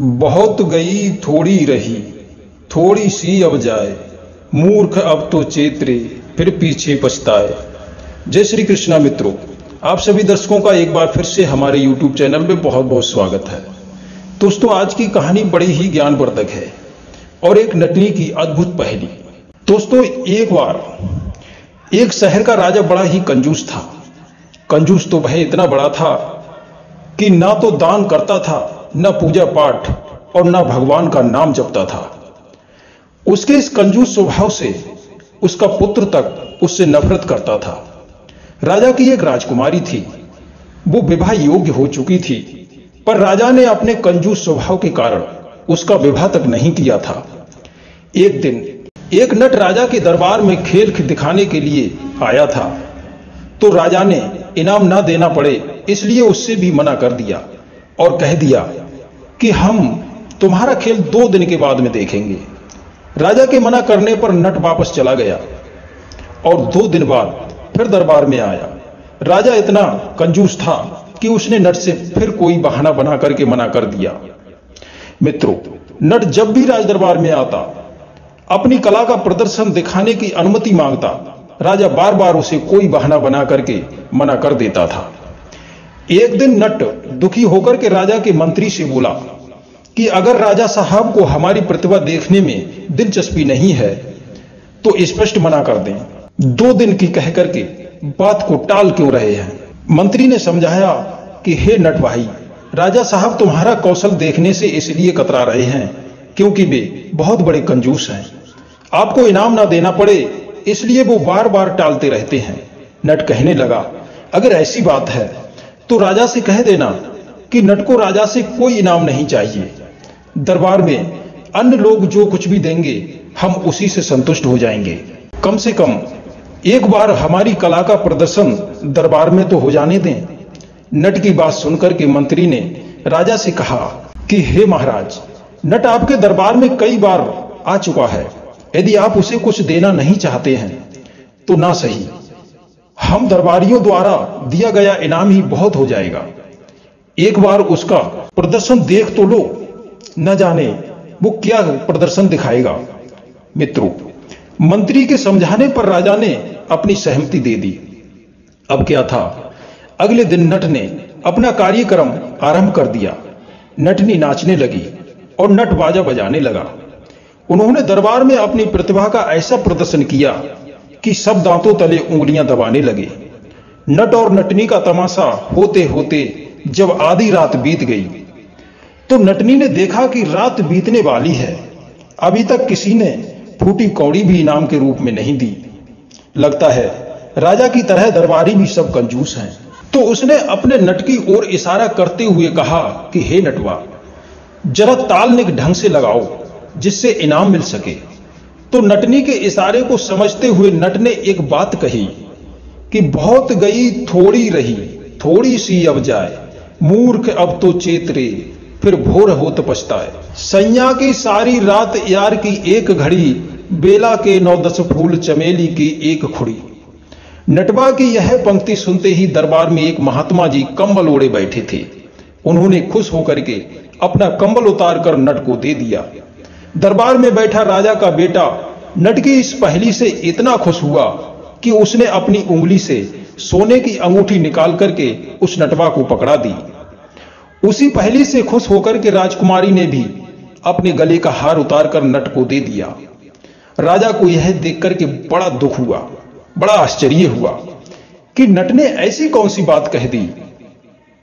बहुत गई थोड़ी रही, थोड़ी सी अब जाए, मूर्ख अब तो चेतरे फिर पीछे पछताए। जय श्री कृष्णा मित्रों, आप सभी दर्शकों का एक बार फिर से हमारे YouTube चैनल में बहुत बहुत स्वागत है। दोस्तों, आज की कहानी बड़ी ही ज्ञानवर्धक है और एक नटनी की अद्भुत पहेली। दोस्तों, एक बार एक शहर का राजा बड़ा ही कंजूस था। कंजूस तो वह इतना बड़ा था कि ना तो दान करता था, न पूजा पाठ और न भगवान का नाम जपता था। उसके इस कंजूस स्वभाव से उसका पुत्र तक उससे नफरत करता था। राजा की एक राजकुमारी थी, वो विवाह योग्य हो चुकी थी, पर राजा ने अपने कंजूस स्वभाव के कारण उसका विवाह तक नहीं किया था। एक दिन एक नट राजा के दरबार में खेल दिखाने के लिए आया था, तो राजा ने इनाम ना देना पड़े इसलिए उससे भी मना कर दिया और कह दिया कि हम तुम्हारा खेल 2 दिन के बाद में देखेंगे। राजा के मना करने पर नट वापस चला गया और 2 दिन बाद फिर दरबार में आया। राजा इतना कंजूस था कि उसने नट से फिर कोई बहाना बना करके मना कर दिया। मित्रों, नट जब भी राज दरबार में आता, अपनी कला का प्रदर्शन दिखाने की अनुमति मांगता, राजा बार बार उसे कोई बहाना बना करके मना कर देता था। एक दिन नट दुखी होकर के राजा के मंत्री से बोला कि अगर राजा साहब को हमारी प्रतिभा देखने में दिलचस्पी नहीं है तो स्पष्ट मना कर दें। 2 दिन की कह करके बात को टाल क्यों रहे हैं। मंत्री ने समझाया कि हे नट भाई, राजा साहब तुम्हारा कौशल देखने से इसलिए कतरा रहे हैं क्योंकि वे बहुत बड़े कंजूस हैं। आपको इनाम ना देना पड़े इसलिए वो बार बार टालते रहते हैं। नट कहने लगा, अगर ऐसी बात है तो राजा से कह देना कि नट को राजा से कोई इनाम नहीं चाहिए। दरबार में अन्य लोग जो कुछ भी देंगे हम उसी से संतुष्ट हो जाएंगे। कम से कम एक बार हमारी कला का प्रदर्शन दरबार में तो हो जाने दें। नट की बात सुनकर के मंत्री ने राजा से कहा कि हे महाराज, नट आपके दरबार में कई बार आ चुका है। यदि आप उसे कुछ देना नहीं चाहते हैं तो ना सही, हम दरबारियों द्वारा दिया गया इनाम ही बहुत हो जाएगा। एक बार उसका प्रदर्शन देख तो लो, न जाने वो क्या प्रदर्शन दिखाएगा। मित्रों, मंत्री के समझाने पर राजा ने अपनी सहमति दे दी। अब क्या था, अगले दिन नट ने अपना कार्यक्रम आरंभ कर दिया। नटनी नाचने लगी और नट बाजा बजाने लगा। उन्होंने दरबार में अपनी प्रतिभा का ऐसा प्रदर्शन किया कि सब दांतों तले उंगलियां दबाने लगे। नट और नटनी का तमाशा होते होते जब आधी रात बीत गई तो नटनी ने देखा कि रात बीतने वाली है, अभी तक किसी ने फूटी कौड़ी भी इनाम के रूप में नहीं दी। लगता है राजा की तरह दरबारी भी सब कंजूस हैं। तो उसने अपने नट की ओर इशारा करते हुए कहा कि हे नटवा, जरा ताल ढंग से लगाओ जिससे इनाम मिल सके। तो नटनी के इशारे को समझते हुए नट ने एक बात कही कि बहुत गई थोड़ी रही, थोड़ी सी अब जाए, मूर्ख अब तो चेतरे फिर भोर होत पछताए। सैया की सारी रात यार की एक घड़ी, बेला के 9-10 फूल चमेली की एक खुड़ी। नटवा की यह पंक्ति सुनते ही दरबार में एक महात्मा जी कंबल ओढ़े बैठे थे। उन्होंने खुश होकर के अपना कंबल उतार कर नट को दे दिया। दरबार में बैठा राजा का बेटा नट की इस पहेली से इतना खुश हुआ कि उसने अपनी उंगली से सोने की अंगूठी निकाल करके उस नटवा को पकड़ा दी। उसी पहेली से खुश होकर के राजकुमारी ने भी अपने गले का हार उतार कर नट को दे दिया। राजा को यह देख करके बड़ा दुख हुआ, बड़ा आश्चर्य हुआ कि नट ने ऐसी कौन सी बात कह दी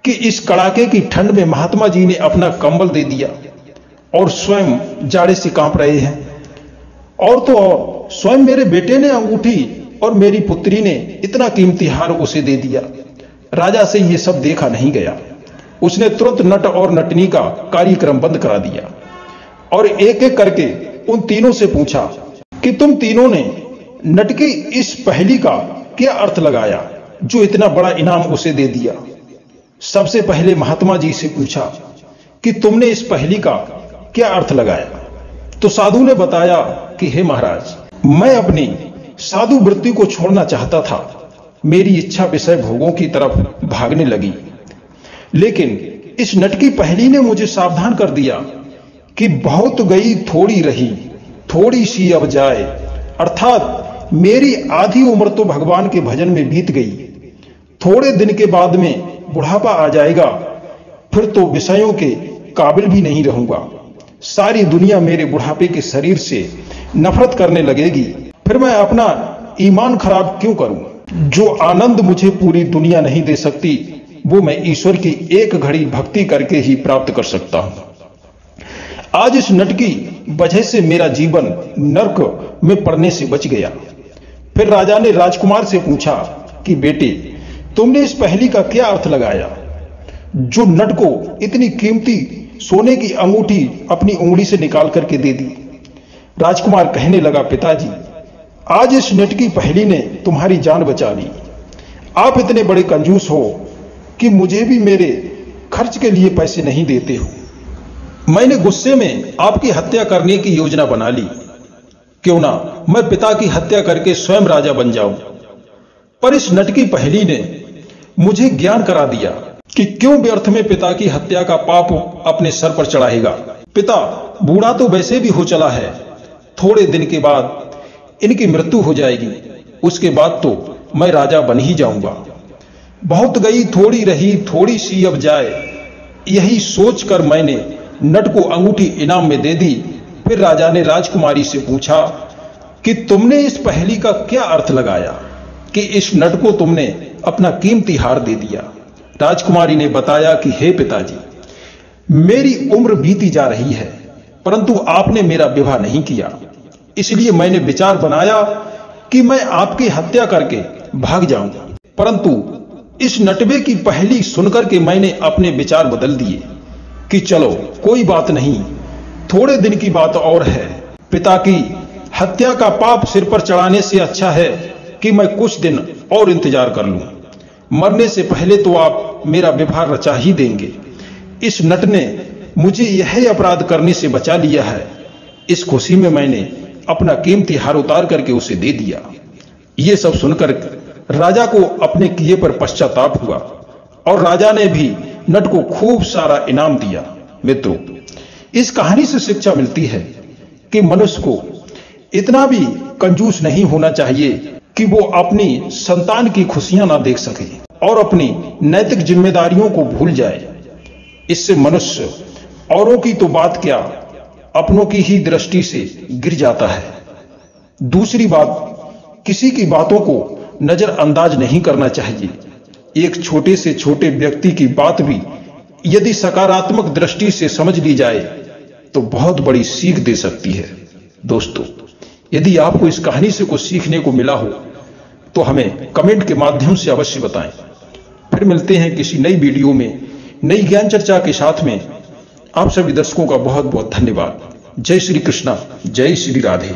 कि इस कड़ाके की ठंड में महात्मा जी ने अपना कंबल दे दिया और स्वयं जाड़े से कांप रहे हैं। और तो और स्वयं मेरे बेटे ने अंगूठी और मेरी पुत्री ने इतना कीमती हार उसे दे दिया। राजा से यह सब देखा नहीं गया। उसने तुरंत नट और नटनी का कार्यक्रम बंद करा दिया और एक एक करके उन तीनों से पूछा कि तुम तीनों ने नट की इस पहेली का क्या अर्थ लगाया जो इतना बड़ा इनाम उसे दे दिया। सबसे पहले महात्मा जी से पूछा कि तुमने इस पहेली का क्या अर्थ लगाया। तो साधु ने बताया कि हे महाराज, मैं अपनी साधु वृत्ति को छोड़ना चाहता था। मेरी इच्छा विषय भोगों की तरफ भागने लगी, लेकिन इस नट की पहेली ने मुझे सावधान कर दिया कि बहुत गई थोड़ी रही, थोड़ी सी अब जाए। अर्थात मेरी आधी उम्र तो भगवान के भजन में बीत गई। थोड़े दिन के बाद में बुढ़ापा आ जाएगा, फिर तो विषयों के काबिल भी नहीं रहूंगा। सारी दुनिया मेरे बुढ़ापे के शरीर से नफरत करने लगेगी। फिर मैं अपना ईमान खराब क्यों करूं? जो आनंद मुझे पूरी दुनिया नहीं दे सकती, वो मैं ईश्वर की एक घड़ी भक्ति करके ही प्राप्त कर सकता हूं। आज इस नट की वजह से मेरा जीवन नरक में पड़ने से बच गया। फिर राजा ने राजकुमार से पूछा कि बेटे, तुमने इस पहेली का क्या अर्थ लगाया, जो नट को इतनी कीमती सोने की अंगूठी अपनी उंगली से निकाल करके दे दी। राजकुमार कहने लगा, पिताजी, आज इस नट की पहेली ने तुम्हारी जान बचा ली। आप इतने बड़े कंजूस हो कि मुझे भी मेरे खर्च के लिए पैसे नहीं देते हो। मैंने गुस्से में आपकी हत्या करने की योजना बना ली। क्यों ना मैं पिता की हत्या करके स्वयं राजा बन जाऊं। पर इस नट की पहेली ने मुझे ज्ञान करा दिया कि क्यों व्यर्थ में पिता की हत्या का पाप अपने सर पर चढ़ाएगा। पिता बूढ़ा तो वैसे भी हो चला है, थोड़े दिन के बाद इनकी मृत्यु हो जाएगी। उसके बाद तो मैं राजा बन ही जाऊंगा। बहुत गई थोड़ी रही, थोड़ी सी अब जाए। यही सोचकर मैंने नट को अंगूठी इनाम में दे दी। फिर राजा ने राजकुमारी से पूछा कि तुमने इस पहेली का क्या अर्थ लगाया कि इस नट को तुमने अपना कीमती हार दे दिया। राजकुमारी ने बताया कि हे पिताजी, मेरी उम्र बीती जा रही है, परंतु आपने मेरा विवाह नहीं किया। इसलिए मैंने विचार बनाया कि मैं आपकी हत्या करके भाग जाऊं। परंतु इस नटवे की पहेली सुनकर के मैंने अपने विचार बदल दिए कि चलो कोई बात नहीं, थोड़े दिन की बात और है। पिता की हत्या का पाप सिर पर चढ़ाने से अच्छा है कि मैं कुछ दिन और इंतजार कर लूं। मरने से पहले तो आप मेरा विवाह रचा ही देंगे। इस नट ने मुझे यह अपराध करने से बचा लिया है। इस खुशी में मैंने अपना कीमती हार उतार करके उसे दे दिया। ये सब सुनकर राजा को अपने किए पर पश्चाताप हुआ और राजा ने भी नट को खूब सारा इनाम दिया। मित्रों, इस कहानी से शिक्षा मिलती है कि मनुष्य को इतना भी कंजूस नहीं होना चाहिए कि वो अपनी संतान की खुशियां ना देख सके और अपनी नैतिक जिम्मेदारियों को भूल जाए। इससे मनुष्य औरों की तो बात क्या, अपनों की ही दृष्टि से गिर जाता है। दूसरी बात, किसी की बातों को नजरअंदाज नहीं करना चाहिए। एक छोटे से छोटे व्यक्ति की बात भी यदि सकारात्मक दृष्टि से समझ ली जाए तो बहुत बड़ी सीख दे सकती है। दोस्तों, यदि आपको इस कहानी से कुछ सीखने को मिला हो तो हमें कमेंट के माध्यम से अवश्य बताएं। फिर मिलते हैं किसी नई वीडियो में नई ज्ञान चर्चा के साथ में। आप सभी दर्शकों का बहुत बहुत धन्यवाद। जय श्री कृष्णा, जय श्री राधे।